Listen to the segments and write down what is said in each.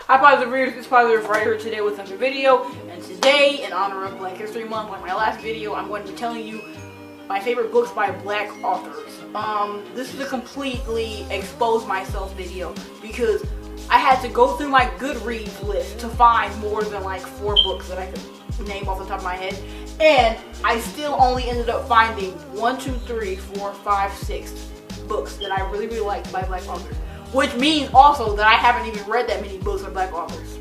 Hi Positive Readers, it's Positive right here today with another video. And today, in honor of Black History Month, like my last video, I'm going to be telling you my favorite books by Black authors. This is a completely expose myself video because I had to go through my Goodreads list to find more than like 4 books that I could name off the top of my head. And I still only ended up finding 1, 2, 3, 4, 5, 6 books that I really liked by Black authors. Which means also that I haven't even read that many books by Black authors.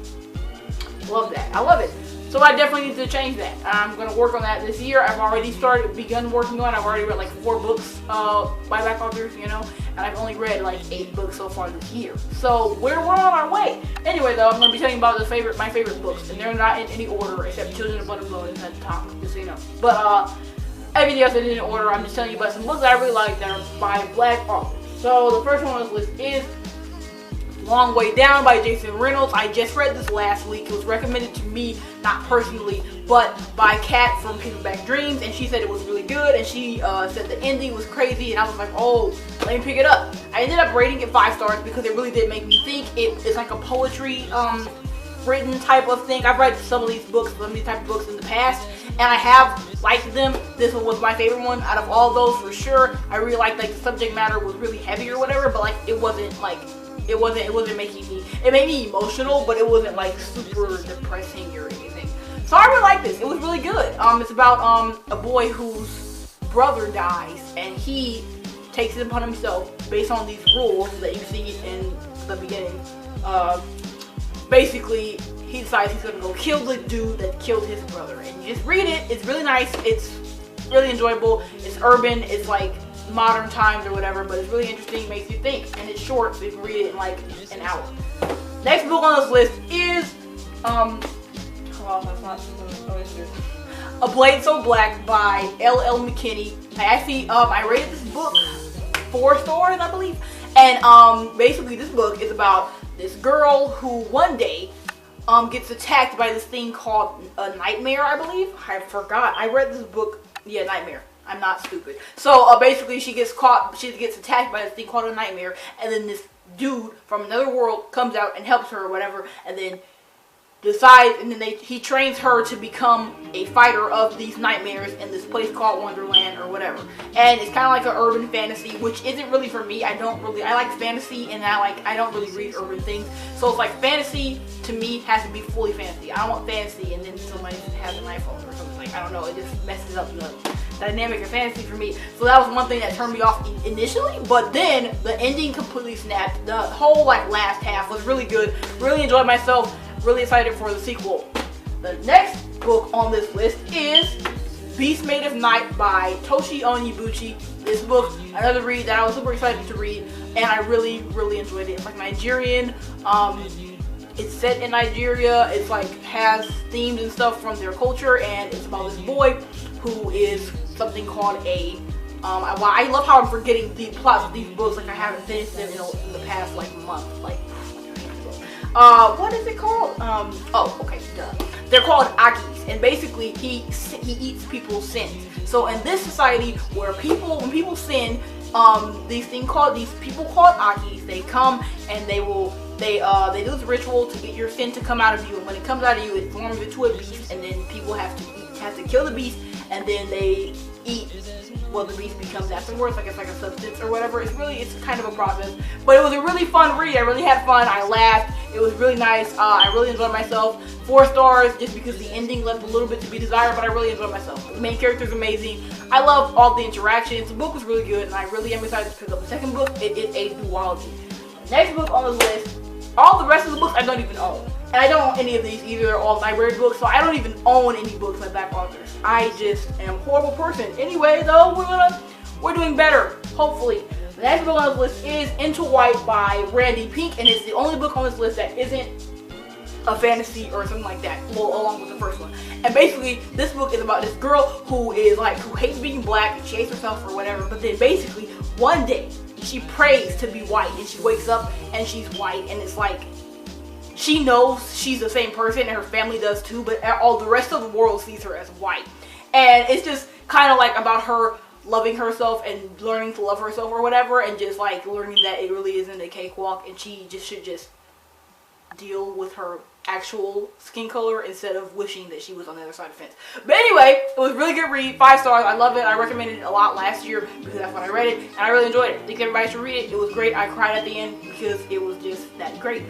Love that. I love it. So I definitely need to change that. I'm going to work on that this year. I've already begun working on it. I've already read like 4 books by Black authors, you know. And I've only read like 8 books so far this year. So we're on our way. Anyway though, I'm going to be telling you about my favorite books. And they're not in any order except Children of Blood and Bone at the top, just so you know. But everything else is in order. I'm just telling you about some books that I really like that are by Black authors. So the first one on this list is Long Way Down by Jason Reynolds. I just read this last week. It was recommended to me, not personally, but by Kat from Paperback Dreams, and she said it was really good, and she said the ending was crazy, and I was like, oh, let me pick it up. I ended up rating it 5 stars because it really did make me think. It's like a poetry written type of thing. I've read some of these type of books in the past, and I have liked them. This one was my favorite one out of all those for sure. I really liked like the subject matter was really heavy or whatever, but like it wasn't making me, it made me emotional, but it wasn't like super depressing or anything. So I really like this. It was really good. It's about a boy whose brother dies, and he takes it upon himself based on these rules that you see in the beginning. Basically, he decides he's gonna go kill the dude that killed his brother, and you just read it. It's really nice. It's really enjoyable. It's urban. It's like modern times or whatever, but it's really interesting, makes you think, and it's short, so you can read it in like an hour. Next book on this list is A Blade So Black by L.L. McKinney. I rated this book 4 stars, I believe, and basically this book is about this girl who one day gets attacked by this thing called a nightmare, I believe. I forgot. I read this book, yeah, Nightmare. I'm not stupid. So basically she gets attacked by this thing called a nightmare, and then this dude from another world comes out and helps her or whatever, and then he trains her to become a fighter of these nightmares in this place called Wonderland or whatever. And it's kind of like an urban fantasy, which isn't really for me. I like fantasy, and I don't really read urban things. So it's like fantasy to me has to be fully fantasy. I don't want fantasy and then somebody has an iPhone or something. Like, I don't know, it just messes up the dynamic of fantasy for me. So that was one thing that turned me off initially, but then the ending completely snapped. The whole like last half was really good. Really enjoyed myself. Really excited for the sequel. The next book on this list is Beast Made of Night by Toshi Onyebuchi. This book, another read that I was super excited to read, and I really enjoyed it. It's like Nigerian. It's set in Nigeria. It's like has themes and stuff from their culture, and it's about this boy who is something called a I love how I'm forgetting the plots of these books. Like I haven't finished them in the past like month. Like what is it called? Oh, okay, duh. They're called Akis, and basically he eats people's sins. So in this society where when people sin, these people called Akis, they come and they do this ritual to get your sin to come out of you, and when it comes out of you, it forms into a beast, and then people have to kill the beast, and then they eat what the beast becomes afterwards. Like it's like a substance or whatever. It's kind of a process, but it was a really fun read. I really had fun. I laughed. It was really nice. I really enjoyed myself. 4 stars just because the ending left a little bit to be desired, but I really enjoyed myself. The main character is amazing. I love all the interactions. The book was really good, and I really am excited to pick up the second book. It is a duology. Next book on the list, all the rest of the books I don't even own. And I don't own any of these either. They're all library books, so I don't even own any books by Black authors. I just am a horrible person. Anyway, though, we're doing better, hopefully. The next book on this list is Into White by Randy Pink, and it's the only book on this list that isn't a fantasy or something like that, along with the first one. And basically, this book is about this girl who hates being black, and she hates herself or whatever, but then basically, one day, she prays to be white, and she wakes up and she's white, and it's like, she knows she's the same person, and her family does too, but all the rest of the world sees her as white. And it's just kind of like about her loving herself and learning to love herself or whatever, and just like learning that it really isn't a cakewalk, and she just should just deal with her actual skin color instead of wishing that she was on the other side of the fence. But anyway, it was a really good read. 5 stars. I love it. I recommended it a lot last year because that's when I read it, and I really enjoyed it. I think everybody should read it. It was great. I cried at the end because it was just that great.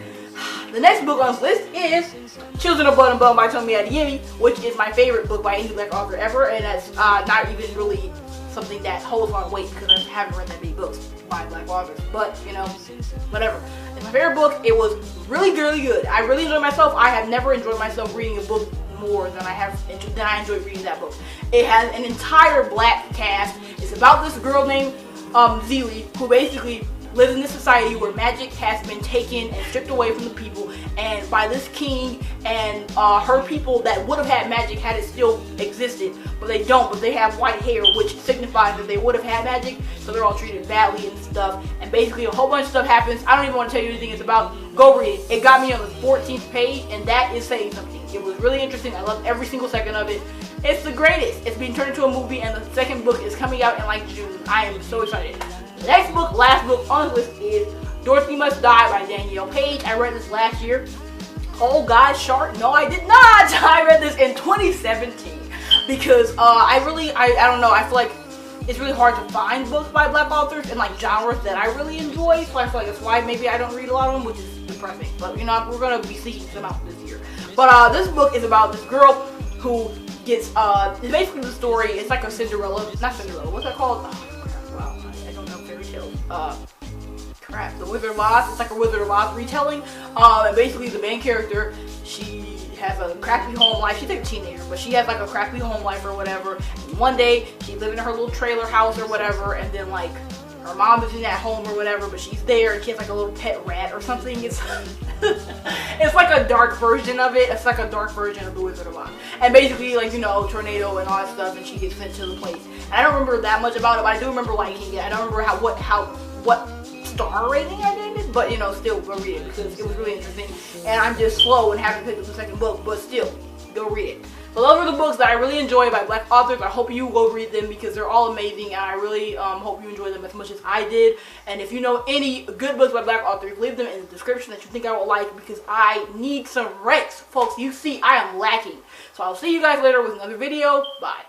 The next book on this list is Children of Blood and Bone by Tomi Adeyemi, which is my favorite book by any Black author ever, and that's not even really something that holds a lot of weight because I haven't read that many books by Black authors. But, you know, whatever. It's my favorite book. It was really, really good. I really enjoyed myself. I have never enjoyed myself reading a book more than I enjoyed reading that book. It has an entire Black cast. It's about this girl named Zelie, who basically lives in this society where magic has been taken and stripped away from the people, and by this king and her people that would have had magic had it still existed, but they don't, but they have white hair, which signifies that they would have had magic, so they're all treated badly and stuff, and basically a whole bunch of stuff happens. I don't even want to tell you anything it's about. Go read it. It got me on the 14th page, and that is saying something. It was really interesting. I loved every single second of it. It's the greatest. It's being turned into a movie, and the second book is coming out in like June. I am so excited. The next book, last book on the list, is Dorothy Must Die by Danielle Page. I read this last year. Oh God, Shark. No, I did not. I read this in 2017 because I don't know. I feel like it's really hard to find books by Black authors and like genres that I really enjoy. So I feel like that's why maybe I don't read a lot of them, which is depressing. But you know, we're gonna be seeking some out this year. But this book is about this girl who gets it's basically the story. It's like a Cinderella, not Cinderella. What's that called? Oh, wow, I don't know fairy tales. Crap, The Wizard of Oz. It's like a Wizard of Oz retelling. And basically the main character, she has a crappy home life. She's like a teenager, but she has like a crappy home life or whatever. And one day she's living in her little trailer house or whatever, and then like her mom is in that home or whatever, but she's there and she has like a little pet rat or something. It's it's like a dark version of it. It's like a dark version of The Wizard of Oz. And basically, like, you know, tornado and all that stuff, and she gets sent to the place. And I don't remember that much about it, but I do remember liking it. I don't remember what star rating I gave it, but you know, still go read it because it was really interesting. And I'm just slow and haven't picked up the second book, but still, go read it. So those are the books that I really enjoy by Black authors. I hope you go read them because they're all amazing, and I really hope you enjoy them as much as I did. And if you know any good books by Black authors, leave them in the description that you think I will like because I need some ranks. Folks, you see I am lacking. So I'll see you guys later with another video. Bye.